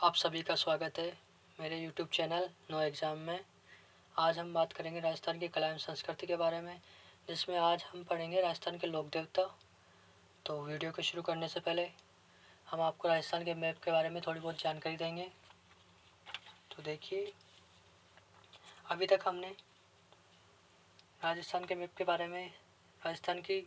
आप सभी का स्वागत है मेरे यूट्यूब चैनल नो एग्ज़ाम में। आज हम बात करेंगे राजस्थान की कला एवं संस्कृति के बारे में, जिसमें आज हम पढ़ेंगे राजस्थान के लोक देवता। तो वीडियो को शुरू करने से पहले हम आपको राजस्थान के मैप के बारे में थोड़ी बहुत जानकारी देंगे। तो देखिए, अभी तक हमने राजस्थान के मैप के बारे में राजस्थान की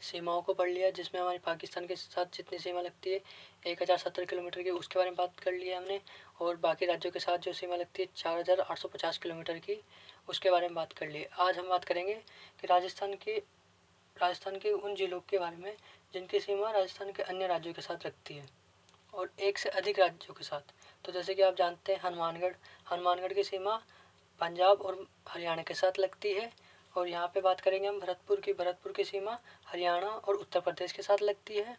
सीमाओं को पढ़ लिया, जिसमें हमारी पाकिस्तान के साथ जितनी सीमा लगती है 1070 किलोमीटर की, उसके बारे में बात कर लिया हमने। और बाकी राज्यों के साथ जो सीमा लगती है 4850 किलोमीटर की, उसके बारे में बात कर ली। आज हम बात करेंगे कि राजस्थान के उन जिलों के बारे में जिनकी सीमा राजस्थान के अन्य राज्यों के साथ लगती है, और एक से अधिक राज्यों के साथ। तो जैसे कि आप जानते हैं, हनुमानगढ़ की सीमा पंजाब और हरियाणा के साथ लगती है। और यहाँ पे बात करेंगे हम भरतपुर की सीमा हरियाणा और उत्तर प्रदेश के साथ लगती है।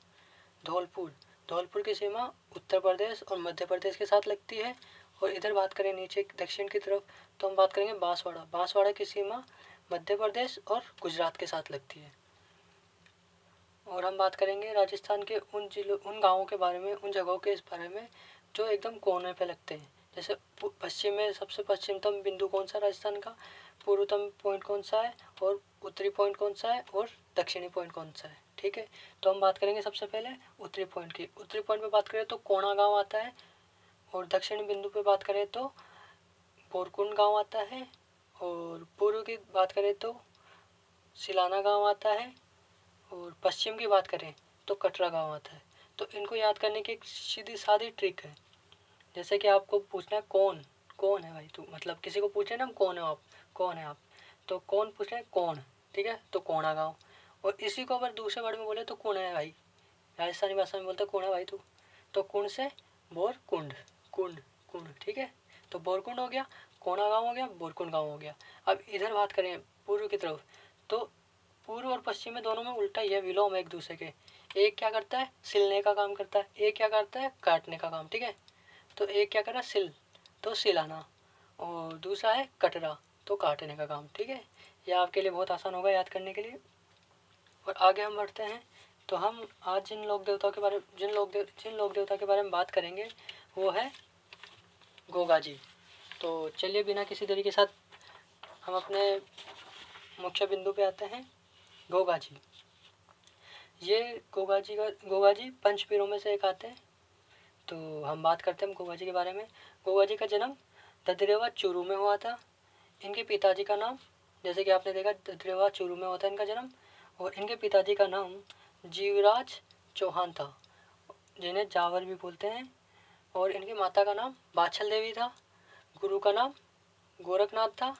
धौलपुर की सीमा उत्तर प्रदेश और मध्य प्रदेश के साथ लगती है। और इधर बात करें नीचे दक्षिण की तरफ, तो हम बात करेंगे बांसवाड़ा की सीमा मध्य प्रदेश और गुजरात के साथ लगती है। और हम बात करेंगे राजस्थान के उन गाँवों के बारे में, उन जगहों के इस बारे में जो एकदम कोने पे लगते हैं। जैसे पश्चिम में सबसे पश्चिमतम बिंदु कौन सा राजस्थान का, पूर्वतम पॉइंट कौन सा है, और उत्तरी पॉइंट कौन सा है, और दक्षिणी पॉइंट कौन सा है। ठीक है, तो हम बात करेंगे सबसे पहले उत्तरी पॉइंट की। उत्तरी पॉइंट पे बात करें तो कोणा गाँव आता है, और दक्षिणी बिंदु पे बात करें तो बोरकुंड गाँव आता है, और पूर्व की बात करें तो सिलाना गाँव आता है, और पश्चिम की बात करें तो कटरा गाँव आता है। तो इनको याद करने की एक सीधी सादी ट्रिक है। जैसे कि आपको पूछना है कौन है भाई तू, मतलब किसी को पूछे ना कौन है आप, तो कौन पूछ रहे हैं कौन, ठीक है, तो कोणा गाँव। और इसी को अगर दूसरे वर्ड में बोले तो कुण है भाई, राजस्थानी भाषा में बोलते कुण है भाई तू, तो कुण से बोरकुंड, कुंड, ठीक है। तो बोरकुंड हो गया, कोणा गाँव हो गया, बोरकुंड गाँव हो गया। अब इधर बात करें पूर्व की तरफ, तो पूर्व और पश्चिम में दोनों में उल्टा ही है, विलोम एक दूसरे के। एक क्या करता है, सिलने का काम करता है, एक क्या करता है, काटने का काम, ठीक है। तो एक क्या करा, तो सिलाना, और दूसरा है कटरा, तो काटने का काम, ठीक है। यह आपके लिए बहुत आसान होगा याद करने के लिए। और आगे हम बढ़ते हैं, तो हम आज जिन लोक देवता के बारे में बात करेंगे वो है गोगा जी। तो चलिए बिना किसी देरी के साथ हम अपने मुख्य बिंदु पे आते हैं, गोगा जी। ये गोगा जी पंचपीरों में से एक आते हैं। तो हम बात करते हैं गोगा जी के बारे में। गोगा जी का जन्म ददरेवा चूरू में हुआ था। इनके पिताजी का नाम, जैसे कि आपने देखा ददरेवा चूरू में होता है इनका जन्म, और इनके पिताजी का नाम जीवराज चौहान था, जिन्हें जावर भी बोलते हैं। और इनकी माता का नाम बाछल देवी था। गुरु का नाम गोरखनाथ था।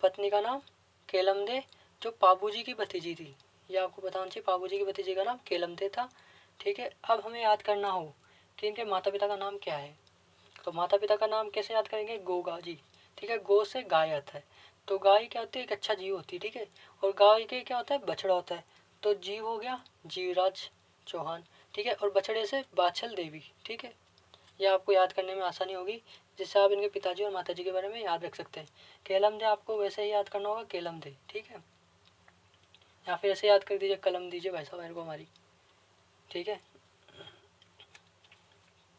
पत्नी का नाम केलम दे, जो पाबू जी की भतीजी थी। ये आपको बताना चाहिए, पाबू जी की भतीजी का नाम केलम दे था, ठीक है। अब हमें याद करना हो कि इनके माता पिता का नाम क्या है, तो माता पिता का नाम कैसे याद करेंगे, गोगा जी, ठीक है। गो से गाय आता है, तो गाय क्या होती है, एक अच्छा जीव होती है, ठीक है। और गाय के क्या होता है, बछड़ा होता है, तो जीव हो गया जीवराज चौहान, ठीक है। और बछड़े से बाछल देवी, ठीक है। यह आपको याद करने में आसानी होगी, जिससे आप इनके पिताजी और माताजी के बारे में याद रख सकते हैं। केलम दे आपको वैसे ही याद करना होगा, केलम दे, ठीक है। या फिर ऐसे याद कर दीजिए, कलम दीजिए भाई साहब मेरे को हमारी, ठीक है।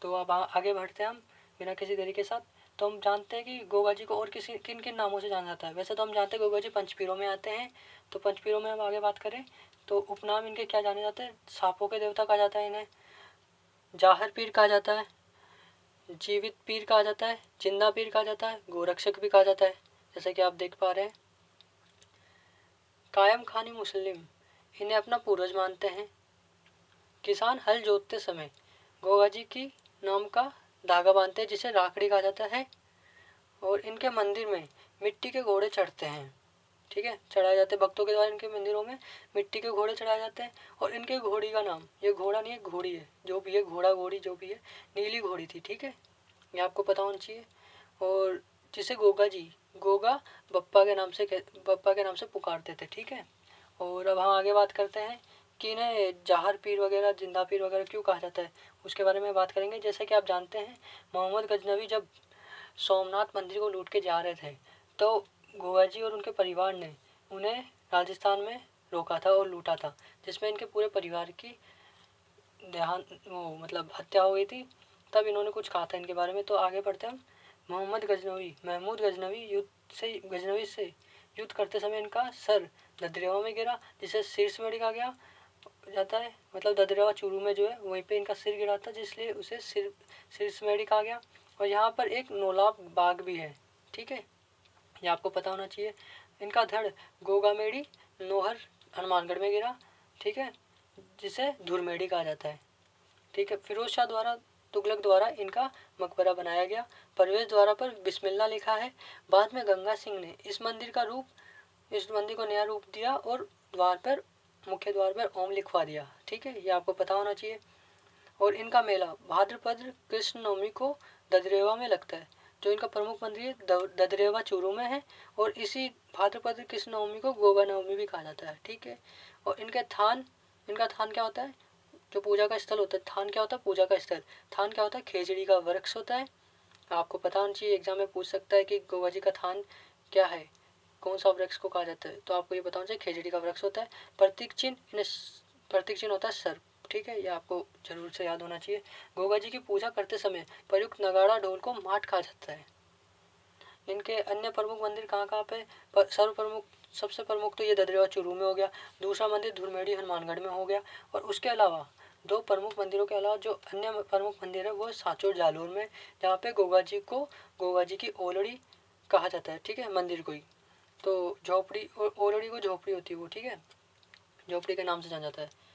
तो अब आगे बढ़ते हैं हम बिना किसी देरी के साथ। तो हम जानते हैं कि गोगा जी को और किन किन नामों से जाना जाता है। वैसे तो हम जानते हैं गोगा जी पंचपीरों में आते हैं। तो पंचपीरों में हम आगे बात करें तो उपनाम इनके क्या जाने जाते हैं, सांपों के देवता कहा जाता है इन्हें, जाहर पीर कहा जाता है, जीवित पीर कहा जाता है, जिंदा पीर कहा जाता है, गोरक्षक भी कहा जाता है, जैसे कि आप देख पा रहे हैं। कायम खानी मुस्लिम इन्हें अपना पूर्वज मानते हैं। किसान हल जोतते समय गोगा जी की नाम का धागा बांधते हैं, जिसे राखड़ी कहा जाता है। और इनके मंदिर में मिट्टी के घोड़े चढ़ते हैं, ठीक है, चढ़ाए जाते हैं भक्तों के द्वारा। इनके मंदिरों में मिट्टी के घोड़े चढ़ाए जाते हैं। और इनके घोड़ी का नाम, ये घोड़ा नहीं है घोड़ी है, जो भी है घोड़ा घोड़ी जो भी है, नीली घोड़ी थी, ठीक है, ये आपको पता होना चाहिए। और जिसे गोगा बप्पा के नाम से पुकारते थे, ठीक है। और अब हम आगे बात करते हैं कि इन्हें जाहर पीर वगैरह, जिंदा पीर वगैरह क्यों कहा जाता है, उसके बारे में बात करेंगे। जैसे कि आप जानते हैं, मोहम्मद गजनवी जब सोमनाथ मंदिर को लूट के जा रहे थे, तो गोगा जी और उनके परिवार ने उन्हें राजस्थान में रोका था और लूटा था, जिसमें इनके पूरे परिवार की देहांत वो मतलब हत्या हो गई थी, तब इन्होंने कुछ कहा था इनके बारे में। तो आगे बढ़ते हैं हम। महमूद गजनवी से युद्ध करते समय इनका सर ददरेवा में गिरा, जिसे शीर्ष में कहा गया जाता है। मतलब ददरेवा चूरू में जो है वहीं पे इनका सिर गिरा था, जिसलिए उसे शीर्षमेढ़ी कहा गया। और यहाँ पर एक नौलाब बाग भी है, ठीक है, ये आपको पता होना चाहिए। इनका धड़ गोगामेड़ी नोहर हनुमानगढ़ में गिरा, ठीक है, जिसे धुरमेड़ी कहा जाता है, ठीक है। फिरोज शाह द्वारा तुगलक द्वारा इनका मकबरा बनाया गया। प्रवेश द्वार पर बिस्मिल्लाह लिखा है। बाद में गंगा सिंह ने इस मंदिर को नया रूप दिया और मुख्य द्वार पर ओम लिखवा दिया, ठीक है, ये आपको पता होना चाहिए। और इनका मेला भाद्रपद कृष्ण नवमी को ददरेवा में लगता है। जो इनका प्रमुख मंदिर ददरेवा चूरू में है, और इसी भाद्रपद कृष्ण नवमी को गोगा नवमी भी कहा जाता है, ठीक है। और इनका थान क्या होता है, जो पूजा का स्थल होता है। थान क्या होता है, पूजा का स्थल। थान क्या होता है, खेजड़ी का वृक्ष होता है। आपको पता होना चाहिए, एग्जाम में पूछ सकता है कि गोगा जी का थान क्या है, कौन सा वृक्ष को कहा जाता है, तो आपको ये बताना चाहिए खेजड़ी का वृक्ष होता है। प्रतीक चिन्ह होता है सर्प, ठीक है, ये आपको जरूर से याद होना चाहिए। गोगा जी की पूजा करते समय प्रयुक्त नगाड़ा ढोल को माठ कहा जाता है। इनके अन्य प्रमुख मंदिर कहाँ कहाँ पे सबसे प्रमुख तो ये ददरेवा चूरू में हो गया। दूसरा मंदिर धुरमेड़ी हनुमानगढ़ में हो गया। और उसके अलावा दो प्रमुख मंदिरों के अलावा जो अन्य प्रमुख मंदिर है वो सांचौर जालौर में, जहाँ पे गोगा जी की ओलड़ी कहा जाता है, ठीक है, मंदिर को ही। तो झोपड़ी ओलड़ी को झोपड़ी होती है वो, ठीक है, झोपड़ी के नाम से जाना जाता है।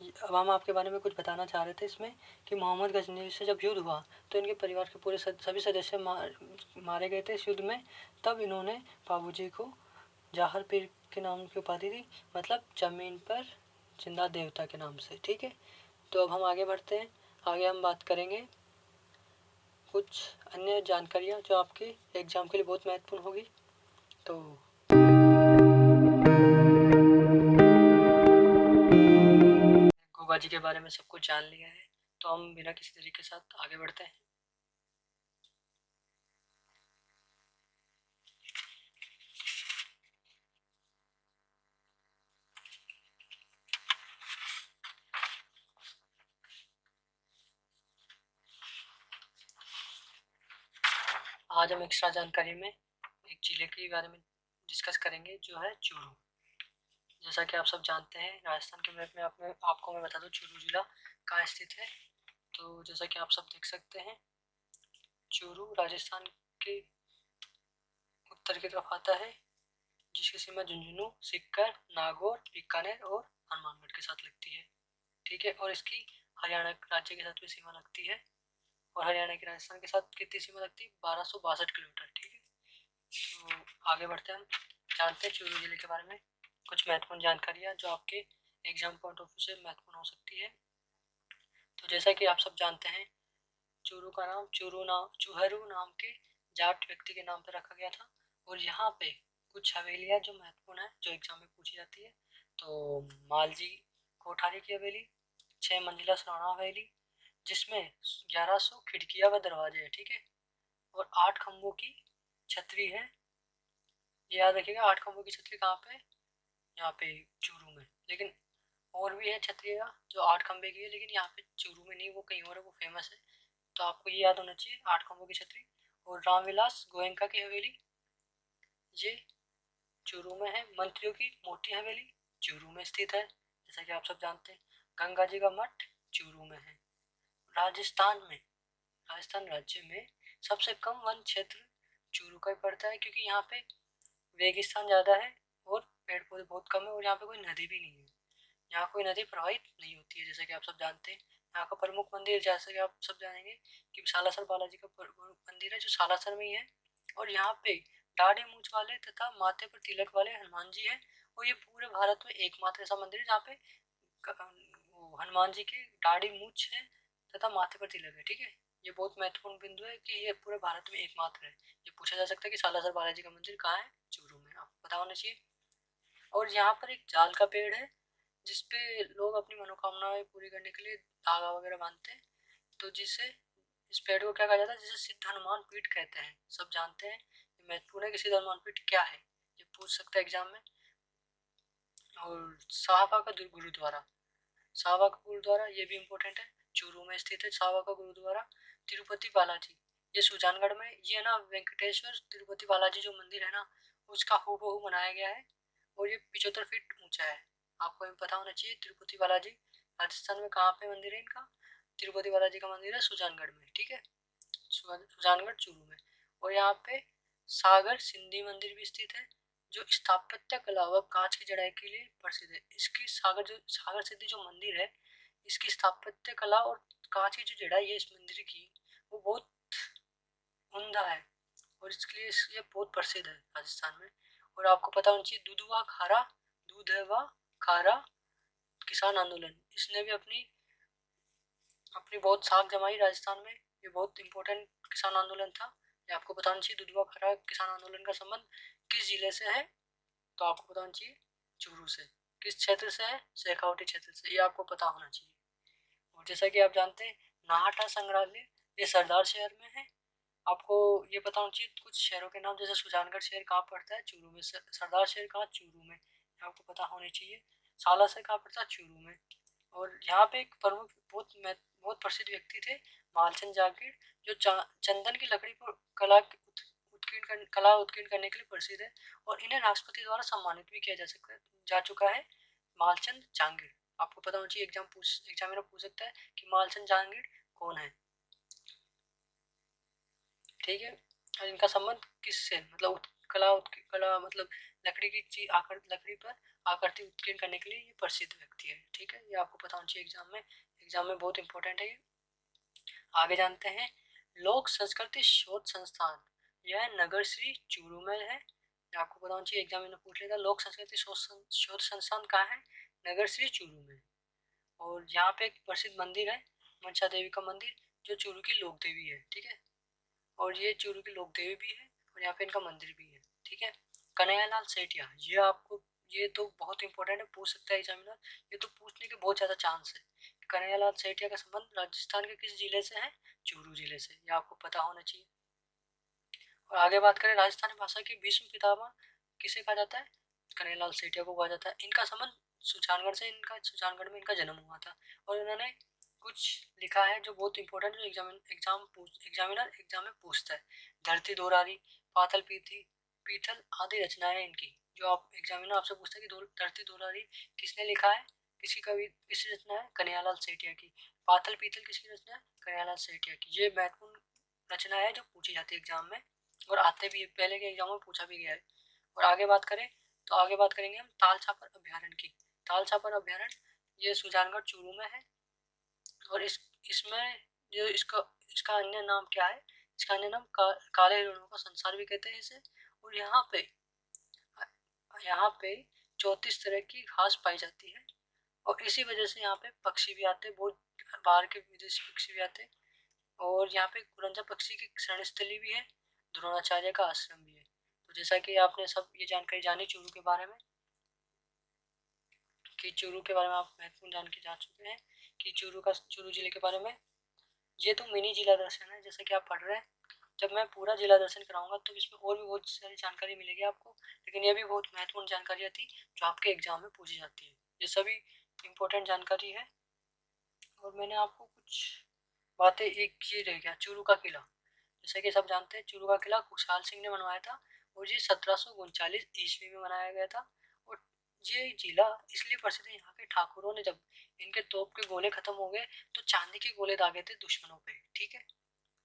अब हम आपके बारे में कुछ बताना चाह रहे थे इसमें कि मोहम्मद गजनवी से जब युद्ध हुआ तो इनके परिवार के पूरे सभी सदस्य मारे गए थे इस युद्ध में। तब इन्होंने बाबूजी को जाहर पीर के नाम की उपाधि दी, मतलब जमीन पर जिंदा देवता के नाम से, ठीक है। तो अब हम आगे बढ़ते हैं। आगे हम बात करेंगे कुछ अन्य जानकारियाँ जो आपके एग्जाम के लिए बहुत महत्वपूर्ण होगी। तो गोगा जी के बारे में सब कुछ जान लिया है, तो हम बिना किसी तरीके के साथ आगे बढ़ते हैं। आज हम एक्स्ट्रा जानकारी में एक जिले के बारे में डिस्कस करेंगे, जो है चूरू। जैसा कि आप सब जानते हैं, राजस्थान के मैप में आपको मैं बता दूं चूरू जिला कहाँ स्थित है। तो जैसा कि आप सब देख सकते हैं, चूरू राजस्थान के उत्तर की तरफ आता है, जिसकी सीमा झुंझुनू, सीकर, नागौर, बीकानेर और हनुमानगढ़ के साथ लगती है, ठीक है। और इसकी हरियाणा राज्य के साथ भी सीमा लगती है, और हरियाणा की राजस्थान के साथ कितनी सीमा लगती है, 1262 किलोमीटर, ठीक है। तो आगे बढ़ते हैं, हम जानते हैं चूरू जिले के बारे में कुछ महत्वपूर्ण जानकारियाँ जो आपके एग्जाम पॉइंट ऑफ व्यू से महत्वपूर्ण हो सकती है। तो जैसा कि आप सब जानते हैं, चूरू का नाम चूहरू नाम के जाट व्यक्ति के नाम पर रखा गया था। और यहाँ पे कुछ हवेलियाँ जो महत्वपूर्ण है, जो एग्जाम में पूछी जाती है। तो मालजी कोठारी की हवेली 6 मंजिला सुराणा हवेली, जिसमें 1100 खिड़कियाँ व दरवाजे हैं, ठीक है। और 8 खम्भों की छतरी है। ये याद रखिएगा, 8 खम्भों की छतरी कहाँ पे, यहाँ पे चूरू में। लेकिन और भी है छतरियाँ जो 8 खम्भे की है, लेकिन यहाँ पे चूरू में नहीं, वो कहीं और है, वो फेमस है। तो आपको ये याद होना चाहिए, 8 खम्भों की छतरी। और रामविलास गोयनका की हवेली, ये चूरू में है। मंत्रियों की मोटी हवेली चूरू में स्थित है, जैसा कि आप सब जानते हैं। गंगा जी का मठ चूरू में है। राजस्थान राज्य में सबसे कम वन क्षेत्र चूरू का ही पड़ता है, क्योंकि यहाँ पे रेगिस्तान ज़्यादा है और पेड़ पौधे बहुत कम है, और यहाँ पे कोई नदी भी नहीं है। यहाँ कोई नदी प्रवाहित नहीं होती है, जैसा कि आप सब जानते हैं। यहाँ का प्रमुख मंदिर, जैसे कि आप सब जानेंगे कि सालासर बालाजी का प्रमुख मंदिर है, जो सालासर में ही है। और यहाँ पे दाढ़ी मूंछ वाले तथा माथे पर तिलक वाले हनुमान जी है। और ये पूरे भारत में एकमात्र ऐसा मंदिर है जहाँ पे हनुमान जी की दाढ़ी मूंछ है तथा माथे पर तिलक है, ठीक है। ये बहुत महत्वपूर्ण बिंदु है कि ये पूरे भारत में एकमात्र है। ये पूछा जा सकता है कि सालासर बालाजी का मंदिर कहाँ है, चूरू में, आपको पता होना चाहिए। और यहाँ पर एक जाल का पेड़ है, जिसपे लोग अपनी मनोकामनाएं पूरी करने के लिए धागा वगैरह बांधते हैं। तो जिससे इस पेड़ को क्या कहा जाता है, जिसे सिद्ध हनुमान पीठ कहते हैं, सब जानते हैं। ये महत्वपूर्ण है कि सिद्ध हनुमान पीठ क्या है, ये पूछ सकता है एग्जाम में। और साहबा का गुरुद्वारा, सावा का गुरुद्वारा, ये भी इम्पोर्टेंट है, चूरू में स्थित है सावा का गुरुद्वारा। तिरुपति बालाजी, ये सुजानगढ़ में, ये ना वेंकटेश्वर तिरुपति बालाजी जो मंदिर है ना, उसका हूबहू बनाया गया है और ये 75 फीट ऊंचा है। आपको ये पता होना चाहिए। तिरुपति बालाजी राजस्थान में कहाँ पे मंदिर है इनका? तिरुपति बालाजी का मंदिर है सुजानगढ़ में, ठीक है, सुजानगढ़ चूरू में। और यहाँ पे सागर सिंधी मंदिर भी स्थित है, जो स्थापत्य कला व कांच की जड़ाई के लिए प्रसिद्ध है। इसकी सागर सिद्धि जो मंदिर है, इसकी स्थापत्य कला और कांच की जो जड़ाई है इस मंदिर की, वो बहुत उम्दा है और इसके लिए ये बहुत प्रसिद्ध है राजस्थान में। और आपको पता होना चाहिए दूध व खारा, दूध है व खारा किसान आंदोलन, इसने भी अपनी अपनी बहुत साख जमाई राजस्थान में। ये बहुत इंपॉर्टेंट किसान आंदोलन था। ये आपको बताना चाहिए। दूध व खारा किसान आंदोलन का संबंध किस जिले से है? तो आपको बताना चाहिए चूरू से। किस क्षेत्र से है? शेखावाटी क्षेत्र से, ये आपको पता होना चाहिए। और जैसा कि आप जानते हैं, नाहटा संग्रहालय ये सरदार शहर में है। आपको ये पता होना चाहिए कुछ शहरों के नाम, जैसे सुजानगढ़ शहर कहाँ पड़ता है? चूरू में। सरदार शहर कहाँ? चूरू में, आपको पता होने चाहिए। सालासर कहाँ पड़ता है? चूरू में। और यहाँ पे एक प्रमुख बहुत प्रसिद्ध व्यक्ति थे, मालचंद जागीर, जो चंदन की लकड़ी पर कला उत्कीर्ण करने के लिए प्रसिद्ध है और इन्हें राष्ट्रपति द्वारा सम्मानित भी किया जा चुका है। मालचंद जहांगीर, आपको पता होना चाहिए। एग्जामिनर पूछ सकता है कि मालचंद जहांगीर कौन है, ठीक है। और इनका संबंध किससे, मतलब कला मतलब लकड़ी की चीज लकड़ी पर आकृति उत्कीर्ण करने के लिए ये प्रसिद्ध व्यक्ति है, ठीक है। ये आपको पता होना चाहिए, एग्जाम में बहुत इंपॉर्टेंट है ये। आगे जानते हैं, लोक संस्कृति शोध संस्थान, यह नगर श्री चूरू में है। आपको पता होना चाहिए, एग्जाम में पूछ लेगा लोक संस्कृति शोध संस्थान कहाँ है? नगर श्री चूरू में। और यहाँ पे एक प्रसिद्ध मंदिर है, मनसा देवी का मंदिर, जो चूरू की लोक देवी है, ठीक है। और ये चूरू की लोक देवी भी है और यहाँ पे इनका मंदिर भी है, ठीक है। कन्हैयालाल सेठिया, ये तो बहुत इंपॉर्टेंट है, पूछ सकता है एग्जामिनर। ये तो पूछने के बहुत ज्यादा चांस है। कन्हैयालाल सेठिया का संबंध राजस्थान के किस जिले से है? चूरू जिले से, ये आपको पता होना चाहिए। और आगे बात करें, राजस्थानी भाषा की भीष्म पितामह किसे कहा जाता है? कन्हैयालाल सेठिया को कहा जाता है। इनका संबंध सुजानगढ़ में इनका जन्म हुआ था। और इन्होंने कुछ लिखा है जो बहुत इंपॉर्टेंट, जो एग्जामिनर एग्जाम में पूछता है। धरती दोरारी, पातल पीतल आदि रचनाएं इनकी, जो आप एग्जामिनर आपसे पूछता है कि धरती दोरारी किसने लिखा है, किसकी रचना है? कन्हैयालाल सेठिया की। पातल पीतल किसकी रचना है? कन्हैयालाल सेठिया की। ये महत्वपूर्ण रचना है जो पूछी जाती है एग्जाम में और आते भी है, पहले के एग्जाम में पूछा भी गया है। और आगे बात करें तो आगे बात करेंगे हम ताल छापर अभ्यारण्य की। ताल छापर अभ्यारण्य ये सुजानगढ़ चूरू में है। और इसमें जो इसका अन्य नाम क्या है? इसका अन्य नाम काले हिरणों का संसार भी कहते हैं इसे। और यहाँ पे 34 तरह की घास पाई जाती है और इसी वजह से यहाँ पे पक्षी भी आते हैं, बहुत बाहर के विदेशी पक्षी भी आते हैं। और यहाँ पे कुरंजा पक्षी की शरण स्थली भी है, द्रोणाचार्य का आश्रम भी है। तो जैसा कि आपने सब ये जानकारी जानी चूरू के बारे में, आप महत्वपूर्ण जानकारी जान चुके हैं कि चूरू जिले के बारे में। ये तो मिनी जिला दर्शन है, जैसा कि आप पढ़ रहे हैं। जब मैं पूरा जिला दर्शन कराऊंगा तो इसमें और भी बहुत सारी जानकारी मिलेगी आपको, लेकिन ये भी बहुत महत्वपूर्ण जानकारियाँ थी जो आपके एग्जाम में पूछी जाती है। ये सभी इम्पोर्टेंट जानकारी है। और मैंने आपको कुछ बातें, एक ये रह गया चूरू का किला। जैसा कि सब जानते हैं, चूरू का किला खुशहाल सिंह ने बनवाया था और ये 1739 ईस्वी में बनाया गया था। और ये जिला इसलिए प्रसिद्ध है, यहाँ के ठाकुरों ने जब इनके तोप के गोले खत्म हो गए तो चांदी के गोले दागे थे दुश्मनों पे, ठीक है।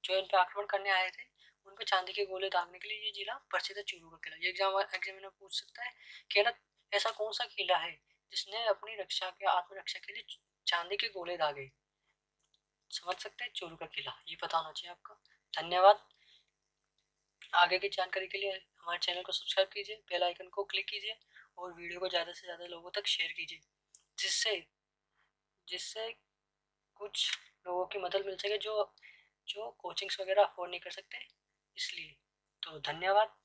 जो इन पे आक्रमण करने आए थे उन पे चांदी के गोले दागने के लिए ये जिला प्रसिद्ध है, चूरू का किला। ये एग्जामिनर पूछ सकता है कि ना ऐसा कौन सा किला है जिसने अपनी रक्षा के आत्मरक्षा के लिए चांदी के गोले दागे? समझ सकते हैं, चूरू का किला। ये पता होना चाहिए आपका। धन्यवाद। आगे की जानकारी के लिए हमारे चैनल को सब्सक्राइब कीजिए, बेल आइकन को क्लिक कीजिए और वीडियो को ज़्यादा से ज़्यादा लोगों तक शेयर कीजिए, जिससे जिससे कुछ लोगों की मदद मिल सके जो जो कोचिंग्स वगैरह अफोर्ड नहीं कर सकते, इसलिए। तो धन्यवाद।